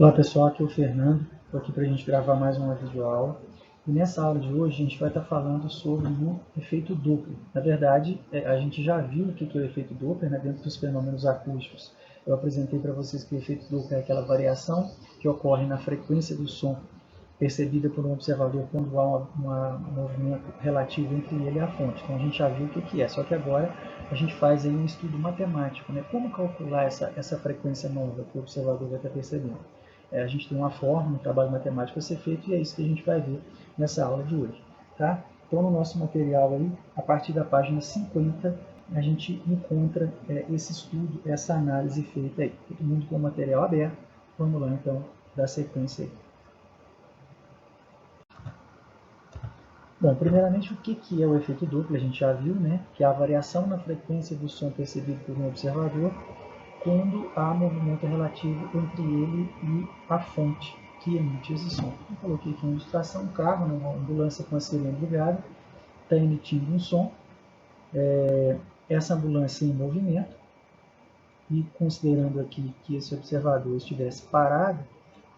Olá pessoal, aqui é o Fernando, estou aqui para a gente gravar mais uma videoaula. E nessa aula de hoje a gente vai estar falando sobre o efeito Doppler. Na verdade, a gente já viu o que é o efeito Doppler, né, dentro dos fenômenos acústicos. Eu apresentei para vocês que o efeito Doppler é aquela variação que ocorre na frequência do som percebida por um observador quando há um movimento relativo entre ele e a fonte. Então a gente já viu o que é, só que agora a gente faz aí um estudo matemático, né? Como calcular essa frequência nova que o observador vai estar percebendo. A gente tem uma forma, um trabalho matemático a ser feito e é isso que a gente vai ver nessa aula de hoje. Tá? Então no nosso material aí, a partir da página 50, a gente encontra esse estudo, essa análise feita aí. Todo mundo com o material aberto, vamos lá então dar sequência aí. Bom, primeiramente, o que é o efeito Doppler? A gente já viu, né, que é a variação na frequência do som percebido por um observador quando há movimento relativo entre ele e a fonte que emite esse som. Eu coloquei aqui uma ilustração, um carro, uma ambulância com a sirene ligada, está emitindo um som, essa ambulância em movimento, e considerando aqui que esse observador estivesse parado,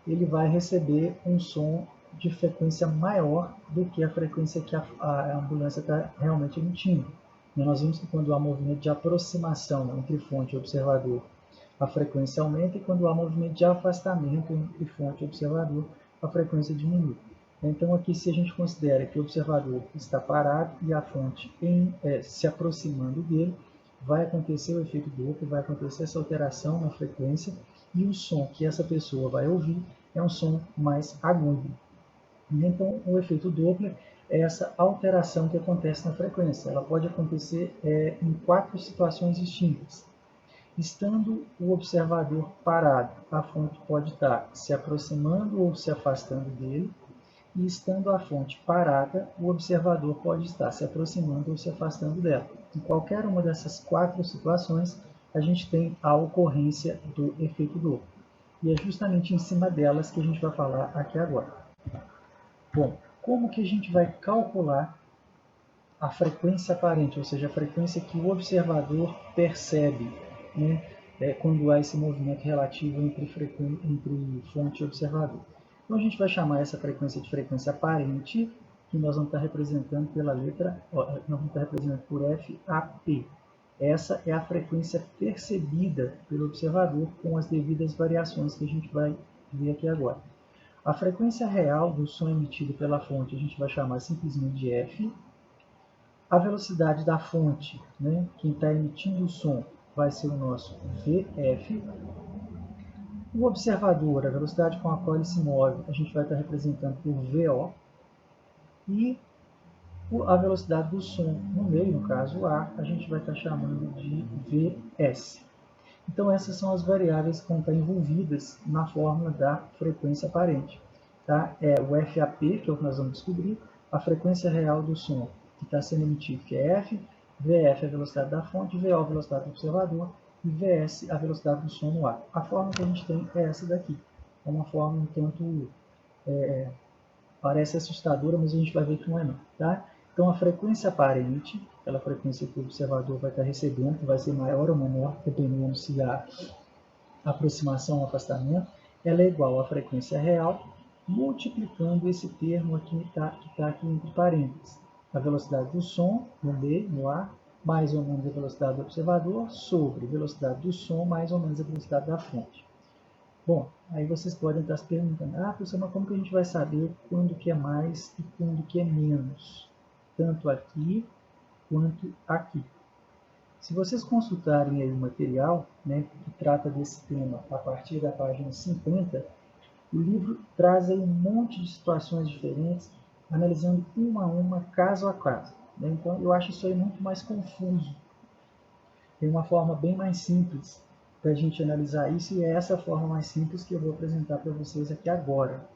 ele vai receber um som de frequência maior do que a frequência que a ambulância está realmente emitindo. E nós vimos que quando há movimento de aproximação entre fonte e observador, a frequência aumenta, e quando há movimento de afastamento entre fonte e observador, a frequência diminui. Então aqui, se a gente considera que o observador está parado e a fonte se aproximando dele, vai acontecer o efeito Doppler, vai acontecer essa alteração na frequência, e o som que essa pessoa vai ouvir é um som mais agudo. Então, o efeito Doppler é essa alteração que acontece na frequência. Ela pode acontecer em 4 situações distintas. Estando o observador parado, a fonte pode estar se aproximando ou se afastando dele, e estando a fonte parada, o observador pode estar se aproximando ou se afastando dela. Em qualquer uma dessas 4 situações, a gente tem a ocorrência do efeito Doppler. E é justamente em cima delas que a gente vai falar aqui agora. Bom, como que a gente vai calcular a frequência aparente, ou seja, a frequência que o observador percebe, né, quando há esse movimento relativo entre fonte e observador? Então a gente vai chamar essa frequência de frequência aparente, que nós vamos estar representando pela letra, nós vamos estar representando por FAP. Essa é a frequência percebida pelo observador com as devidas variações que a gente vai ver aqui agora. A frequência real do som emitido pela fonte a gente vai chamar simplesmente de F. A velocidade da fonte, né, quem está emitindo o som, vai ser o nosso VF. O observador, a velocidade com a qual ele se move, a gente vai estar representando por VO. E a velocidade do som no meio, no caso A, a gente vai estar chamando de VS. Então essas são as variáveis que vão estar envolvidas na fórmula da frequência aparente. Tá? É o FAP, que é o que nós vamos descobrir, a frequência real do som que está sendo emitido, que é F, VF é a velocidade da fonte, VO a velocidade do observador, e VS a velocidade do som no ar. A fórmula que a gente tem é essa daqui. É uma fórmula um tanto parece assustadora, mas a gente vai ver que não é não. Tá? Então a frequência aparente, aquela frequência que o observador vai estar recebendo, que vai ser maior ou menor, dependendo se há aproximação ou afastamento, ela é igual à frequência real, multiplicando esse termo aqui que está aqui entre parênteses. A velocidade do som, no B, no ar, mais ou menos a velocidade do observador, sobre a velocidade do som, mais ou menos a velocidade da fonte. Bom, aí vocês podem estar se perguntando, professor, mas como que a gente vai saber quando que é mais e quando que é menos? Tanto aqui quanto aqui. Se vocês consultarem aí o material, né, que trata desse tema a partir da página 50, o livro traz aí um monte de situações diferentes, analisando uma a uma, caso a caso. Né? Então, eu acho isso aí muito mais confuso. Tem uma forma bem mais simples para a gente analisar isso, e é essa forma mais simples que eu vou apresentar para vocês aqui agora.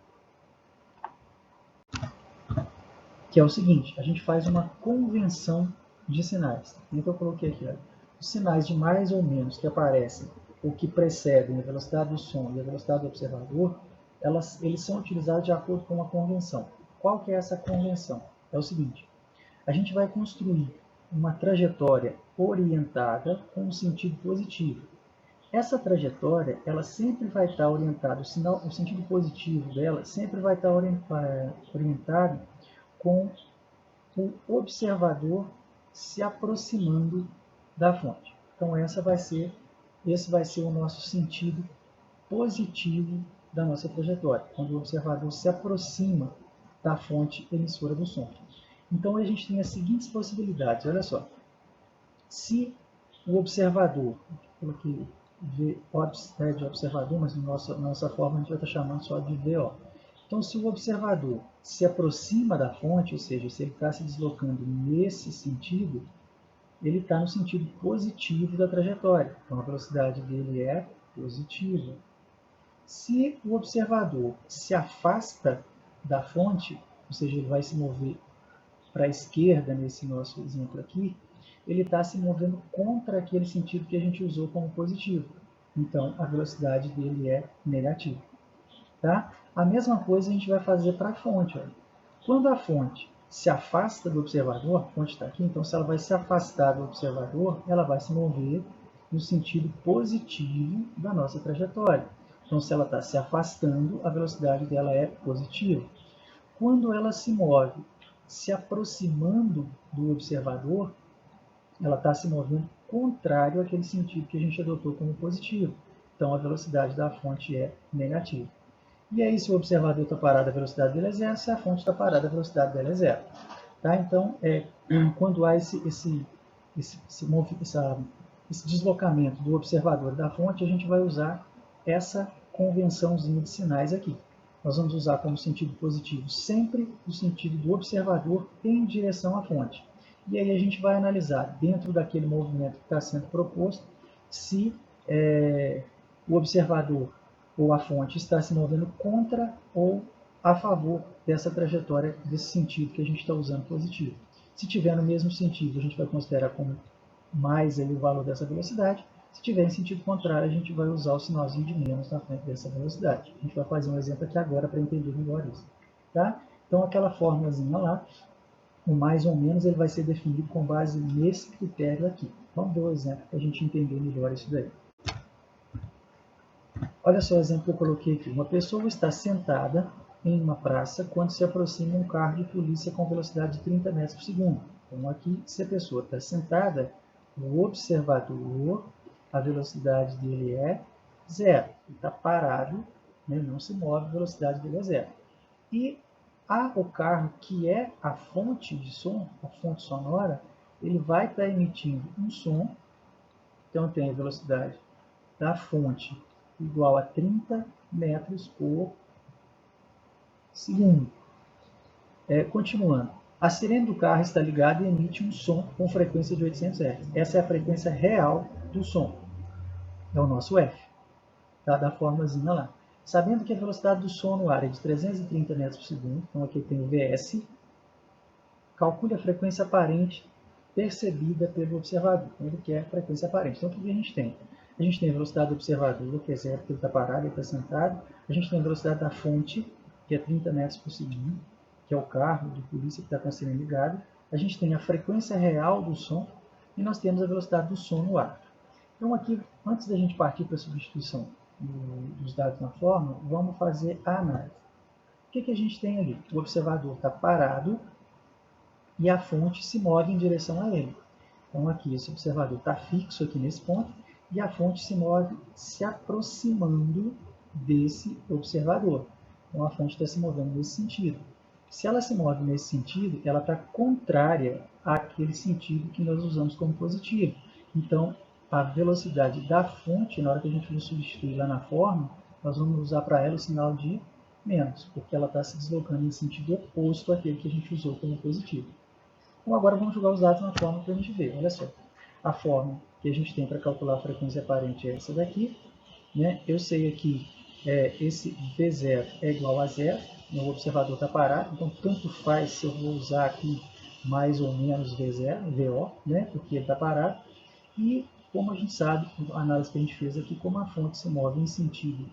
Que é o seguinte, a gente faz uma convenção de sinais. Então eu coloquei aqui, olha, os sinais de mais ou menos que aparecem, ou que precedem a velocidade do som e a velocidade do observador, eles são utilizados de acordo com uma convenção. Qual que é essa convenção? É o seguinte, a gente vai construir uma trajetória orientada com um sentido positivo. essa trajetória, ela sempre vai estar orientada, o sentido positivo dela sempre vai estar orientado com o observador se aproximando da fonte. Então esse vai ser o nosso sentido positivo da nossa trajetória, quando o observador se aproxima da fonte emissora do som. Então a gente tem as seguintes possibilidades, olha só. Se o observador, coloquei de observador, mas na nossa forma a gente vai estar chamando só de VO. Então, se o observador se aproxima da fonte, ou seja, se ele está se deslocando nesse sentido, ele está no sentido positivo da trajetória. Então, a velocidade dele é positiva. Se o observador se afasta da fonte, ou seja, ele vai se mover para a esquerda, nesse nosso exemplo aqui, ele está se movendo contra aquele sentido que a gente usou como positivo. Então, a velocidade dele é negativa. Tá? A mesma coisa a gente vai fazer para a fonte. Olha. Quando a fonte se afasta do observador, a fonte está aqui, então se ela vai se afastar do observador, ela vai se mover no sentido positivo da nossa trajetória. Então, se ela está se afastando, a velocidade dela é positiva. Quando ela se move se aproximando do observador, ela está se movendo contrário àquele sentido que a gente adotou como positivo. Então, a velocidade da fonte é negativa. E aí, se o observador está parado, a velocidade dele é zero. Se a fonte está parada, a velocidade dela é zero. Tá? Então, quando há esse deslocamento do observador e da fonte, a gente vai usar essa convençãozinha de sinais aqui. Nós vamos usar como sentido positivo sempre o sentido do observador em direção à fonte. E aí a gente vai analisar, dentro daquele movimento que está sendo proposto, se o observador ou a fonte está se movendo contra ou a favor dessa trajetória, desse sentido que a gente está usando positivo. Se tiver no mesmo sentido, a gente vai considerar como mais o valor dessa velocidade. Se tiver em sentido contrário, a gente vai usar o sinalzinho de menos na frente dessa velocidade. A gente vai fazer um exemplo aqui agora para entender melhor isso. Tá? Então, aquela formulazinha lá, o mais ou menos, ele vai ser definido com base nesse critério aqui. Vamos ver o exemplo para a gente entender melhor isso daí. Olha só o exemplo que eu coloquei aqui. Uma pessoa está sentada em uma praça quando se aproxima um carro de polícia com velocidade de 30 metros por segundo. Então, aqui, se a pessoa está sentada, o observador, a velocidade dele é zero. Ele está parado, né, não se move, a velocidade dele é zero. E o carro, que é a fonte de som, a fonte sonora, ele vai estar emitindo um som. Então, tem a velocidade da fonte igual a 30 metros por segundo. Continuando. A sirene do carro está ligada e emite um som com frequência de 800 Hz. Essa é a frequência real do som. É o nosso F. Tá? Da formulazinha lá. Sabendo que a velocidade do som no ar é de 330 metros por segundo, então aqui tem o VS, calcule a frequência aparente percebida pelo observador. Ele quer a frequência aparente. Então, o que a gente tem? A gente tem a velocidade do observador, que é zero, porque ele está parado, ele está sentado. A gente tem a velocidade da fonte, que é 30 metros por segundo, que é o carro de polícia que está com a sirene ligado. A gente tem a frequência real do som e nós temos a velocidade do som no ar. Então, aqui, antes da gente partir para a substituição dos dados na fórmula, vamos fazer a análise. O que a gente tem ali? O observador está parado e a fonte se move em direção a ele. Então, aqui, esse observador está fixo aqui nesse ponto e a fonte se move se aproximando desse observador. Então, a fonte está se movendo nesse sentido. Se ela se move nesse sentido, ela está contrária àquele sentido que nós usamos como positivo. Então, a velocidade da fonte, na hora que a gente for substituir lá na fórmula, nós vamos usar para ela o sinal de menos, porque ela está se deslocando em sentido oposto àquele que a gente usou como positivo. Então, agora vamos jogar os dados na fórmula para a gente ver. Olha só, a fórmula que a gente tem para calcular a frequência aparente é essa daqui. Né? Eu sei aqui, esse V0 é igual a zero, o observador está parado, então tanto faz se eu vou usar aqui mais ou menos V0, VO, né? Porque ele está parado. E como a gente sabe, a análise que a gente fez aqui, como a fonte se move em sentido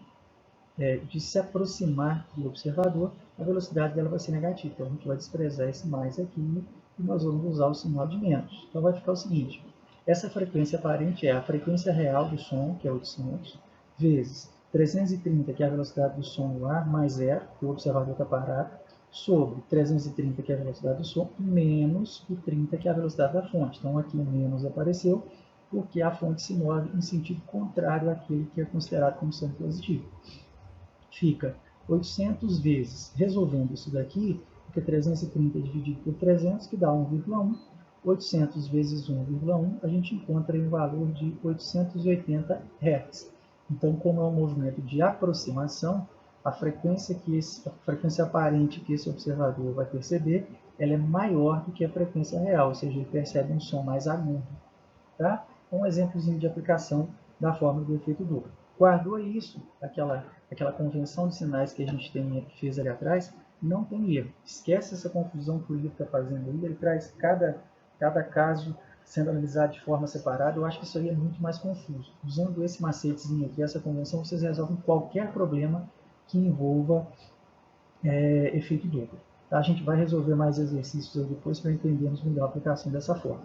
de se aproximar do observador, a velocidade dela vai ser negativa. Então, a gente vai desprezar esse mais aqui e nós vamos usar o sinal de menos. Então, vai ficar o seguinte, Essa frequência aparente é a frequência real do som, que é 800, vezes 330, que é a velocidade do som no ar, mais zero, que o observador está parado, sobre 330, que é a velocidade do som, menos o 30, que é a velocidade da fonte. Então, aqui o menos apareceu, porque a fonte se move em sentido contrário àquele que é considerado como sendo positivo. Fica 800 vezes, resolvendo isso daqui, porque 330 dividido por 300, que dá 1,1. 800 vezes 1,1, a gente encontra um valor de 880 Hz. Então, como é um movimento de aproximação, a frequência aparente que esse observador vai perceber, ela é maior do que a frequência real, ou seja, ele percebe um som mais agudo. Tá? Um exemplozinho de aplicação da fórmula do efeito Doppler. Guardou isso, aquela convenção de sinais que a gente fez ali atrás, não tem erro. Esquece essa confusão que o livro está fazendo aí, ele traz cada caso sendo analisado de forma separada. Eu acho que isso aí é muito mais confuso. Usando esse macetezinho aqui, essa convenção, vocês resolvem qualquer problema que envolva efeito Doppler. Tá? A gente vai resolver mais exercícios aí depois para entendermos melhor a aplicação dessa forma.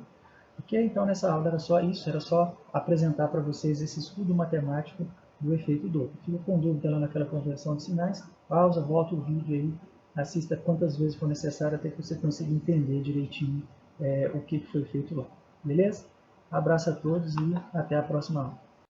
Ok? Então, nessa aula era só isso, era só apresentar para vocês esse estudo matemático do efeito Doppler. Fica com dúvida lá naquela conversão de sinais, pausa, volta o vídeo aí, assista quantas vezes for necessário até que você consiga entender direitinho o que foi feito lá. Beleza? Abraço a todos e até a próxima aula.